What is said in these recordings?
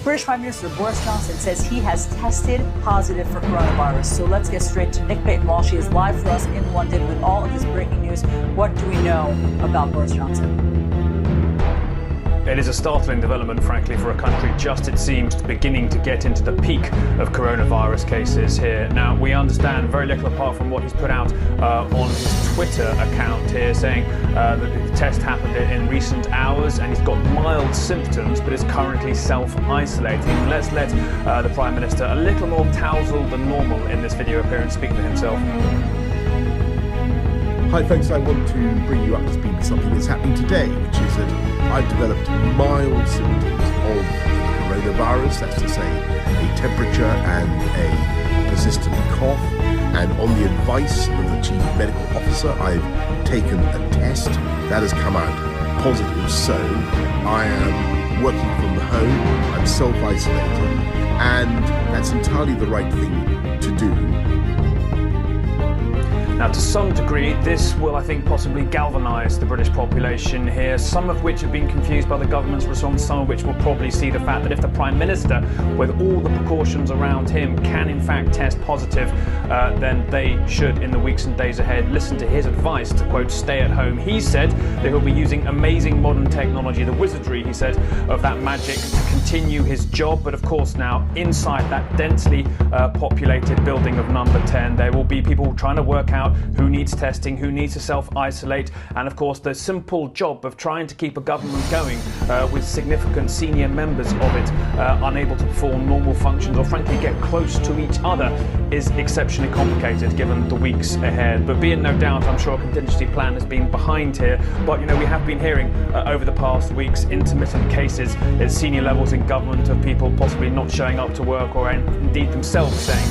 British Prime Minister Boris Johnson says he has tested positive for coronavirus. So let's get straight to Nick Payton-Walsh. She is live for us in London with all of this breaking news. What do we know about Boris Johnson? It is a startling development, frankly, for a country just, it seems, beginning to get into the peak of coronavirus cases here. Now, we understand very little apart from what he's put out on his Twitter account here, saying that the test happened in recent hours and he's got mild symptoms but is currently self-isolating. Let's let the Prime Minister, a little more tousled than normal in this video appearance, speak for himself. Hi folks, I want to bring you up to speed with something that's happening today, which is that I've developed mild symptoms of coronavirus, that's to say a temperature and a persistent cough, and on the advice of the Chief Medical Officer I've taken a test that has come out positive, so I am working from home, I'm self-isolating, and that's entirely the right thing to do. Now, to some degree, this will, I think, possibly galvanise the British population here, some of which have been confused by the government's response, some of which will probably see the fact that if the Prime Minister, with all the precautions around him, can in fact test positive, then they should, in the weeks and days ahead, listen to his advice to, quote, stay at home. He said that he'll be using amazing modern technology, the wizardry, he said, of that magic to continue his job. But of course now, inside that densely populated building of number 10, there will be people trying to work out who needs testing, who needs to self-isolate, and of course the simple job of trying to keep a government going with significant senior members of it unable to perform normal functions or frankly get close to each other is exceptionally complicated given the weeks ahead. But be in no doubt, I'm sure a contingency plan has been behind here, but you know, we have been hearing over the past weeks intermittent cases at senior levels in government of people possibly not showing up to work or indeed themselves saying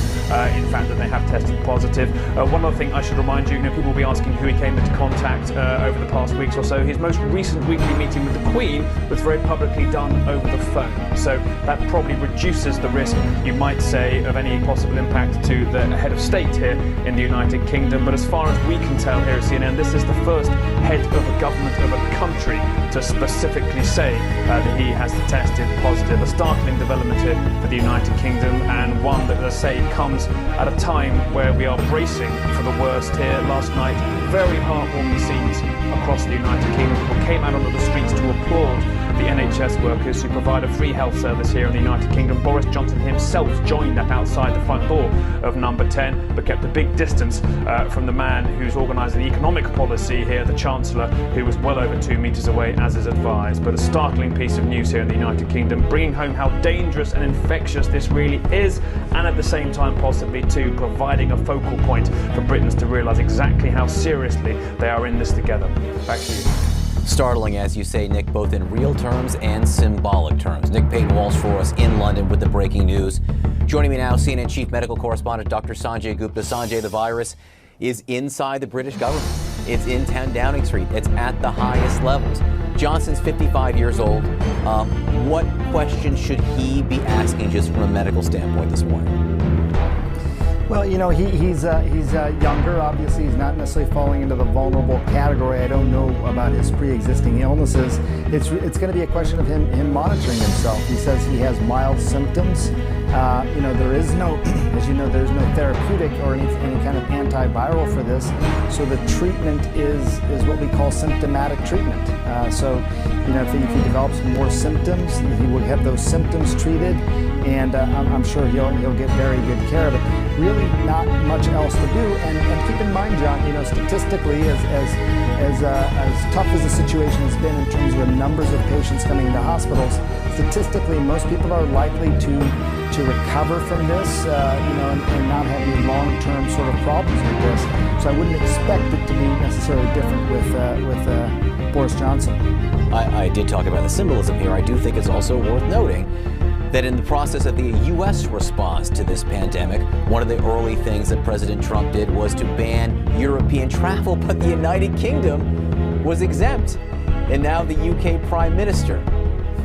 in fact that they have tested positive. One other thing I should remind you, people will be asking who he came into contact over the past weeks or so. His most recent weekly meeting with the Queen was very publicly done over the phone. So that probably reduces the risk, you might say, of any possible impact to the head of state here in the United Kingdom. But as far as we can tell here at CNN, this is the first head of a government of a country to specifically say that he has tested positive. A startling development here for the United Kingdom, and one that, as I say, comes at a time where we are bracing for the worst here. Last night, very heartwarming scenes across the United Kingdom. People came out onto the streets to applaud the NHS workers who provide a free health service here in the United Kingdom. Boris Johnson himself joined that outside the front door of number 10, but kept a big distance from the man who's organising the economic policy here, the Chancellor, who was well over 2 metres away, as is advised. But a startling piece of news here in the United Kingdom, bringing home how dangerous and infectious this really is, and at the same time possibly too providing a focal point for Britons to realise exactly how seriously they are in this together. Back to you. Startling, as you say, Nick, both in real terms and symbolic terms. Nick Payton-Walsh for us in London with the breaking news. Joining me now, CNN Chief Medical Correspondent Dr. Sanjay Gupta. Sanjay, the virus is inside the British government. It's in 10 Downing Street. It's at the highest levels. Johnson's 55 years old. What questions should he be asking just from a medical standpoint this morning? Well, you know, he's younger. Obviously, he's not necessarily falling into the vulnerable category. I don't know about his pre-existing illnesses. It's going to be a question of him monitoring himself. He says he has mild symptoms. You know, there is no, as you know, there's no therapeutic or any kind of antiviral for this. So the treatment is what we call symptomatic treatment. So, you know, if he develops more symptoms, he will have those symptoms treated, and I'm sure he'll get very good care of it. Really not much else to do, and keep in mind, John, you know, statistically, as tough as the situation has been in terms of the numbers of patients coming into hospitals, statistically, most people are likely to recover from this, you know, and not have any long-term sort of problems with this. So I wouldn't expect it to be necessarily different with Boris Johnson. I did talk about the symbolism here. I do think it's also worth noting that in the process of the U.S. response to this pandemic, one of the early things that President Trump did was to ban European travel, but the United Kingdom was exempt. And now the UK Prime Minister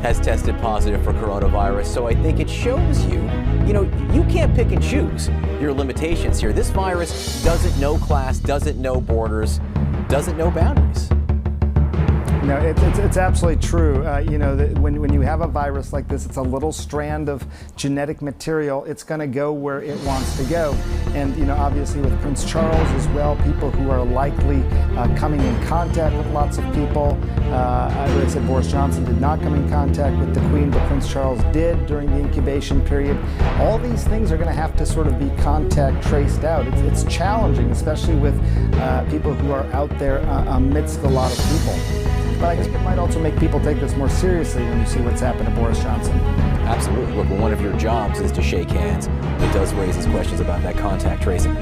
has tested positive for coronavirus. So I think it shows you, you know, you can't pick and choose your limitations here. This virus doesn't know class, doesn't know borders, doesn't know boundaries. No, it's absolutely true. When you have a virus like this, it's a little strand of genetic material. It's going to go where it wants to go. And, obviously with Prince Charles as well, people who are likely coming in contact with lots of people. I said Boris Johnson did not come in contact with the Queen, but Prince Charles did during the incubation period. All these things are going to have to sort of be contact traced out. It's challenging, especially with people who are out there amidst a lot of people. But I guess it might also make people take this more seriously when you see what's happened to Boris Johnson. Absolutely. Look, when one of your jobs is to shake hands, it does raise questions about that contact tracing.